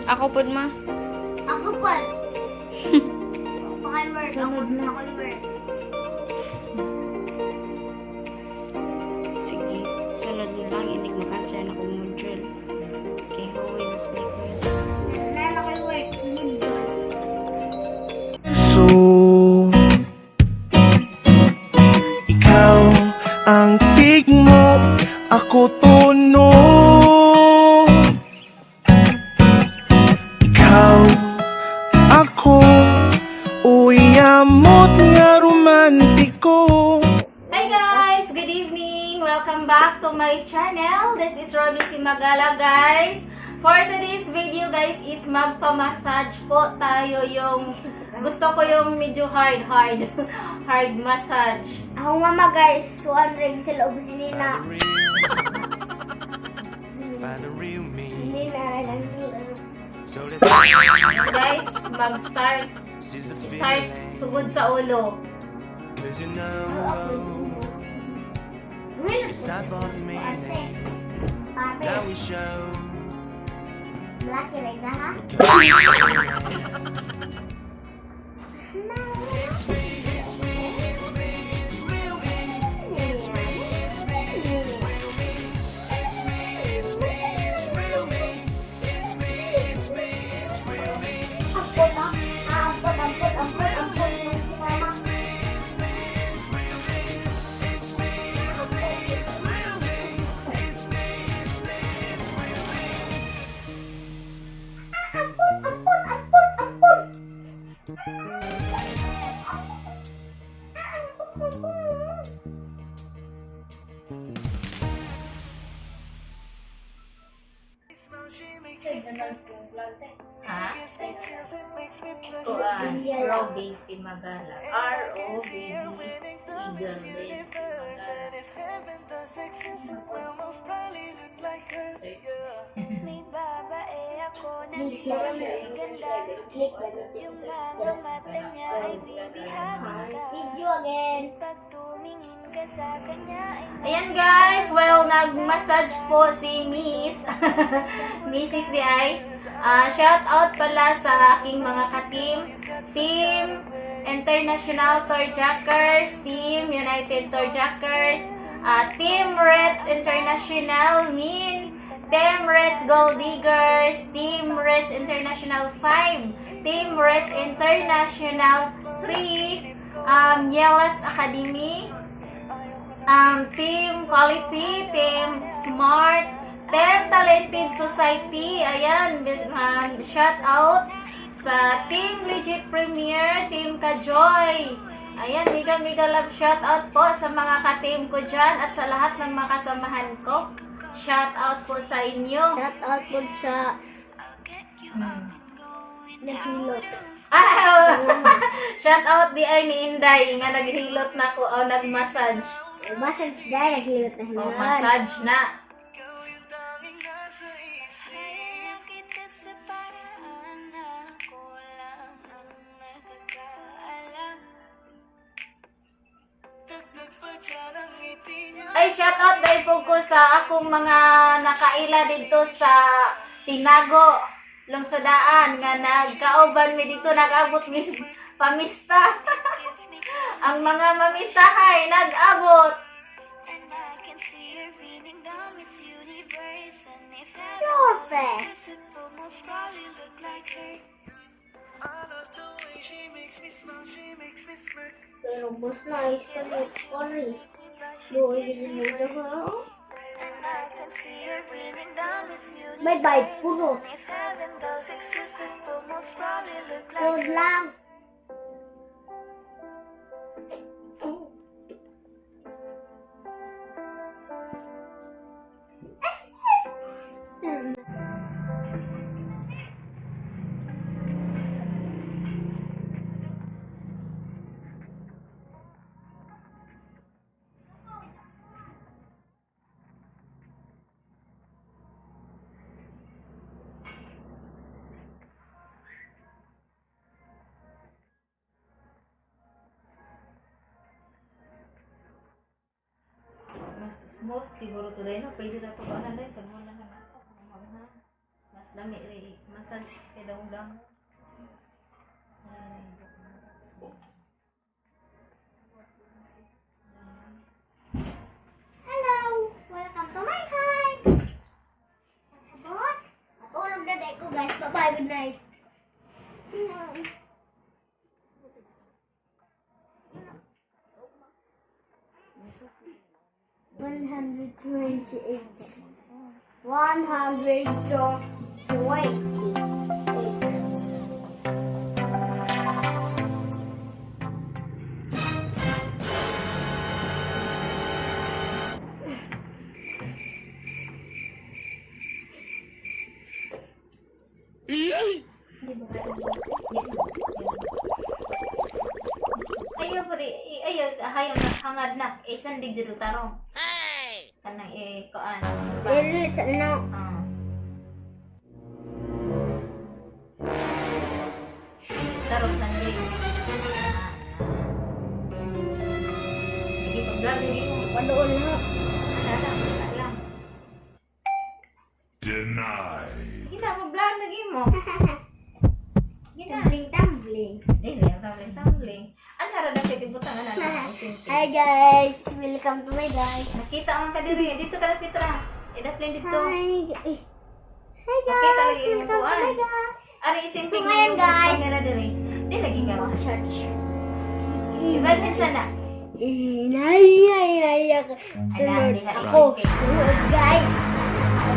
Ako po ma. Ako po. Paki-work. Sunod na. Paki-work. Sige, sunod mo lang. Hindi mag-answer na kong module. Okay, huwi na sa likod. Paki-work. So, ikaw ang tigmo, ako tono. Ikaw, ako, uyamot nga romantiko. Hi guys! Good evening! Welcome back to my channel. This is Romy Simagala guys. For today's video guys is magpa-massage po tayo. Gusto ko yung medyo hard massage. Ako mama guys, 100 sa loob si Nina. Find the real me. Si Nina lang So let's Ayan guys, mag-start. seize the Start sugod sa ulo. Cause you know, yes, I've on me name. Pate, Now we show. laki rin na ha? Ampun yung si mama. Ha? Kuan, Roby Simagala. R-O-B-B Eagle Lips Simagala. Search. May babae ako na Click di lang. ganda. Click lang. Yung mga mata niya ay bibihagin ka. Video again. Pag tumingin ka sa kanya ay Ayan guys, well, nag-massage po si Miss. Mrs. D.I. Shout out pala sa aking mga ka-team. Team International Tour Jackers, Team United Tour Jackers, Team Reds International Min, Team Reds Gold Diggers, Team Reds International 5, Team Reds International 3, Yelats Academy, Team Quality, Team Smart, Team Talented Society. Ayan, shout out sa Team Legit Premier, Team Kajoy. Ayan, mega love shout out po sa mga ka-team ko dyan at sa lahat ng mga kasamahan ko. Shout out po sa inyo. Shout out po sa naghilot. Shout out di ay ni Inday nga naghilot na ko o nag-massage. Massage dahil naghilot na O hinulan. massage na. Ayaw kita sa paraan na ako lang ang nakakaalam. Ay, shout out dahil po ko sa akong mga nakaila dito sa Tinago, Lungsodaan, nga nagkauban mi dito, nag-abot mi pamista. Ang mga mamistahay, nag-abot. And I can see her beaming down this universe. And if Perfect. heaven existed, it most probably look like her. Pero boss na, ayos ka mo. Sorry. Buhay din mo ko. And I can see her beaming down this universe. May vibe, puno. And if heaven does exist, it will most probably look like Food lang. Mas smooth siguro today, no? Pwede na ito ba na sa muna na nato. Mas Dami rin. Masal, pedang-dang. Hello! Welcome to my home! Abot! Matulog na day ko guys. Bye-bye. Good night. 128. 128. Ayo pari, ayo hayo na hangad na. Isan digital taro. Kanang koan. Really? No. Ah. Taro Sunday. Sige, pag-vlog din mo. Padoon na. Wala lang. Denied. Sige na, mag-vlog lagi mo. Sige na. Tumbling. Dili, ang tumbling. Ang harap na siya tibutan na natin. Isinti. Hi guys. Welcome to my guys. Nakita ang kadiri. Dito ka na, Petra. Idaplan dito. Hi. Hi guys. Nakita lagi yung Welcome to buwan. my guys. Ari isinti So, ngayon, guys. Kamera diri. Di lagi ka mga church. Ibalhin sana. Inay ako. Sunod Alam, ako. di ha, Sunod guys.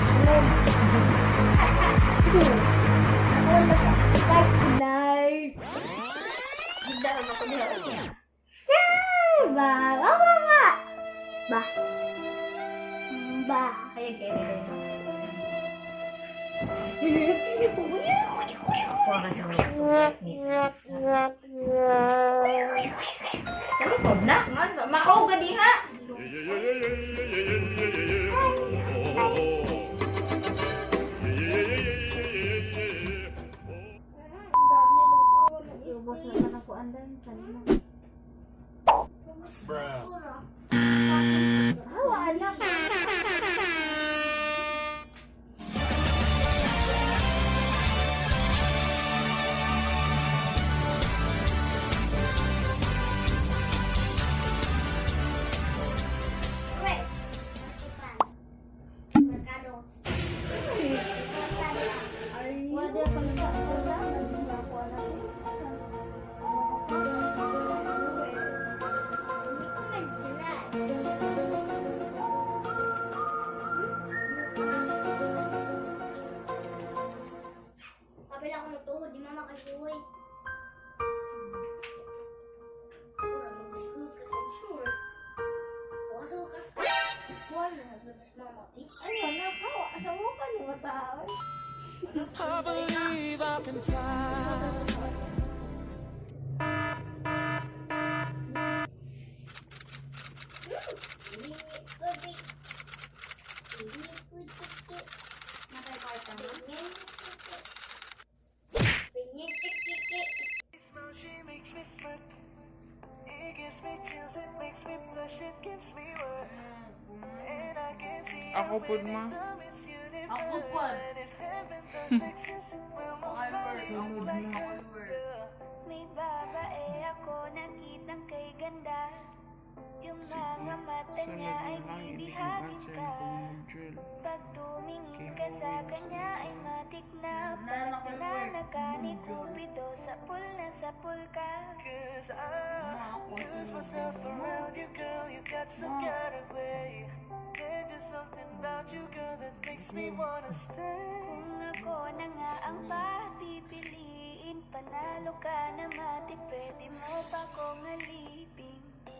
Sunod. Guys, good night. Higda ka ko diha. Ba. Ba. Ba. Kaya kaya dito. Ba. Kuha ka sa mga. Talikod na. Makaw ka diha. Ubos na ka na po andan. Sana. Bruh. Hawa anak. Wala pa na. Kapila ko magtuhod, di mama kasuhoy. Ayun, nakaw. Asa mo ka ni matao? I believe I can fly. She makes me smirk. It gives me chills, it makes me blush, it gives me work. And I can see Ako po ma. Ako po. If heaven does exist, we'll most likely look like her. May babae ako nakitang kay ganda. Yung mga mata niya ay bibihagin ka. Pag tumingin ka sa kanya ay matik na. Parang pinanaga ni Cupido, sapul na sapul ka. Cause I lose myself around you, girl. You got some kind of way. There's just something about you, girl, that makes me wanna stay. Kung ako na nga ang papipiliin, panalo ka na matik, pwede mo pa kong alipin.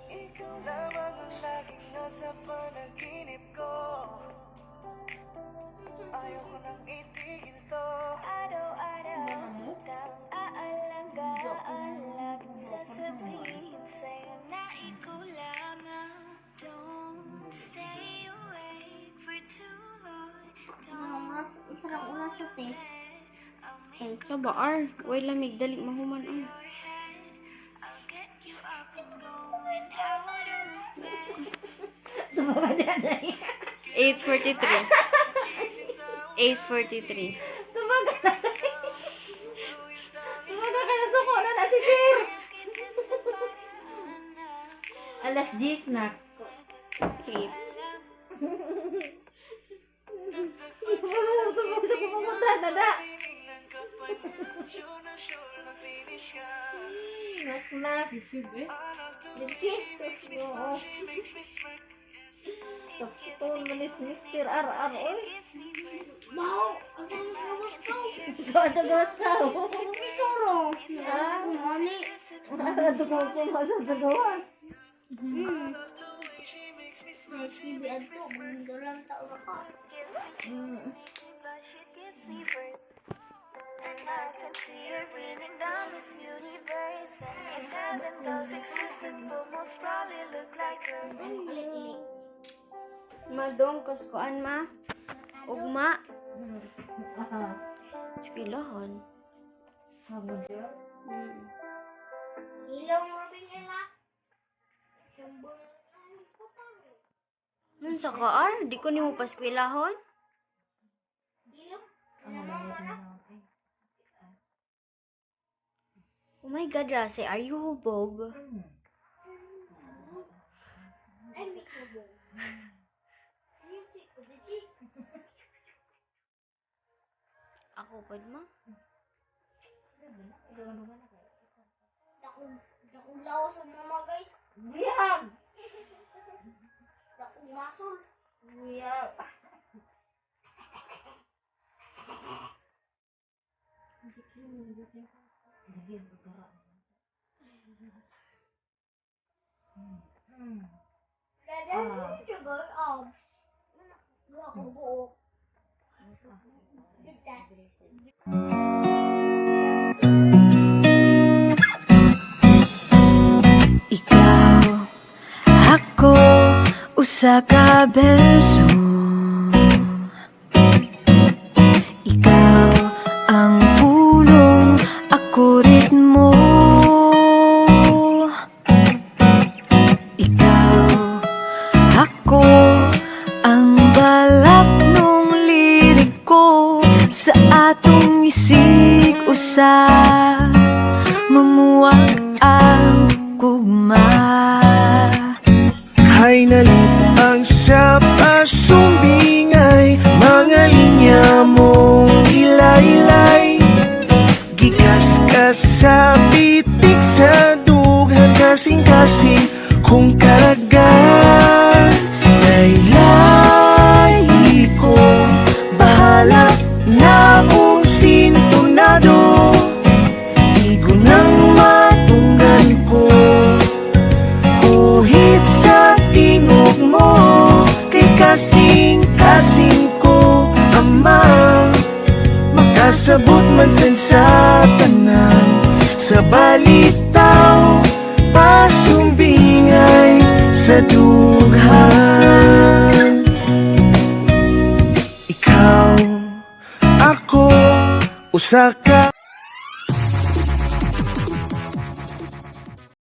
Ikaw lamang ang laging nasa panaginip ko. Ayaw ko nang itigil to. Araw-araw kitang aalagaan, sasabihin sa'yo na ikaw lamang. Don't stay awake for too long. Don't Sa baar. Way lamig. Dali mahuman. your head. I'll get you up and going out of bed. 8:43. 8:43. Diba alas 10 na. Hip. Pumunta na da. Nak. Diki. Oo. Sakto manis Mr. RR. Oy. Wow! Ang gawas ko! Gawas ka. Ikaw ro! Ah. Kumani! Nagdugong ko sa gawas. May TV ato. Dalang tao na ka. But she gives me birth. And I can see her raining down this universe. And if heaven does exist, it will most probably look like her. Ulit-ulit. Madong kuskuan ma. Ugma. Aha. Eskwelahan. Habon siya. Ilaw mo rin nila. Sambol. Nun sa kaar, di ko nimo paskwelahon. Ilaw. Ilaw mo na. Oh my God, Rase, are you hubog? Ay, may kubo. Ayun, chick. Kubo, chick. Ako pad ma. Dakong laos sa mga guys. Buyag. Dakong masol. Buyag. Dada, sugar, Wala ko buo. Ikaw, ako, usa ka beso. Ikaw ang pulong, ako ritmo. Ikaw, ako, ang balak nung lirik ko sa atong isig usa. Mamuwag ang kugma. Ay nalipang sa pasumbingay, mga linya mong ilaylay. Gikas ka sa bitik sa dughan, kasing-kasing kung karagan. Laylayi ko, bahala na kung sintonado. Igo ng matunggan ko, kuhit sa tingog mo, kay kasing-kasing ko, ama. Makasabot man san sa tanan, sa balitaw, pasumbingay sa dughan. Ikaw, ako, usa ka.